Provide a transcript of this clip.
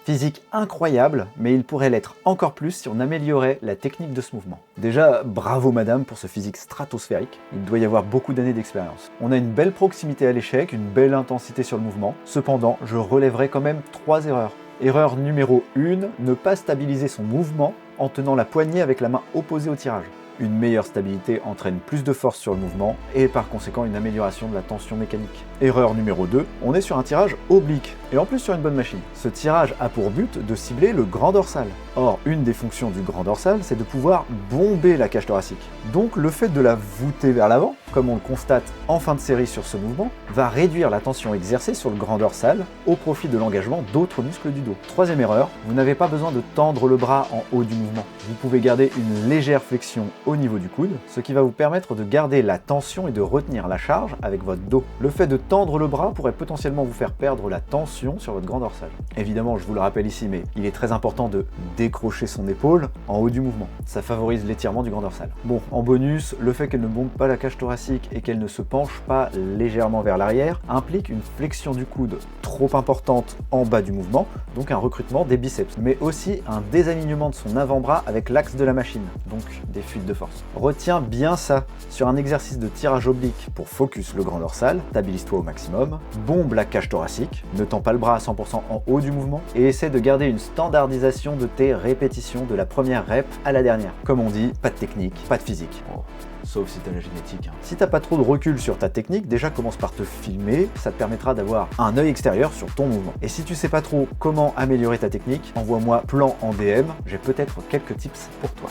Physique incroyable, mais il pourrait l'être encore plus si on améliorait la technique de ce mouvement. Déjà, bravo madame pour ce physique stratosphérique, il doit y avoir beaucoup d'années d'expérience. On a une belle proximité à l'échec, une belle intensité sur le mouvement, cependant, je relèverai quand même 3 erreurs. Erreur numéro 1, ne pas stabiliser son mouvement en tenant la poignée avec la main opposée au tirage. Une meilleure stabilité entraîne plus de force sur le mouvement et par conséquent une amélioration de la tension mécanique. Erreur numéro 2, on est sur un tirage oblique, et en plus sur une bonne machine. Ce tirage a pour but de cibler le grand dorsal. Or, une des fonctions du grand dorsal, c'est de pouvoir bomber la cage thoracique. Donc le fait de la voûter vers l'avant, comme on le constate en fin de série sur ce mouvement, va réduire la tension exercée sur le grand dorsal au profit de l'engagement d'autres muscles du dos. Troisième erreur, vous n'avez pas besoin de tendre le bras en haut du mouvement. Vous pouvez garder une légère flexion au niveau du coude, ce qui va vous permettre de garder la tension et de retenir la charge avec votre dos. Le fait de tendre le bras pourrait potentiellement vous faire perdre la tension sur votre grand dorsal. Évidemment, je vous le rappelle ici, mais il est très important de décrocher son épaule en haut du mouvement. Ça favorise l'étirement du grand dorsal. Bon, en bonus, le fait qu'elle ne bombe pas la cage thoracique et qu'elle ne se penche pas légèrement vers l'arrière implique une flexion du coude trop importante en bas du mouvement, donc un recrutement des biceps, mais aussi un désalignement de son avant-bras avec l'axe de la machine, donc des fuites de force. Retiens bien ça, sur un exercice de tirage oblique pour focus le grand dorsal, stabilise-toi au maximum, bombe la cage thoracique, ne tends pas le bras à 100% en haut du mouvement, et essaie de garder une standardisation de tes répétitions de la première rep à la dernière. Comme on dit, pas de technique, pas de physique. Oh. Sauf si t'as la génétique. Si t'as pas trop de recul sur ta technique, déjà commence par te filmer, ça te permettra d'avoir un œil extérieur sur ton mouvement. Et si tu sais pas trop comment améliorer ta technique, envoie-moi plan en DM, j'ai peut-être quelques tips pour toi.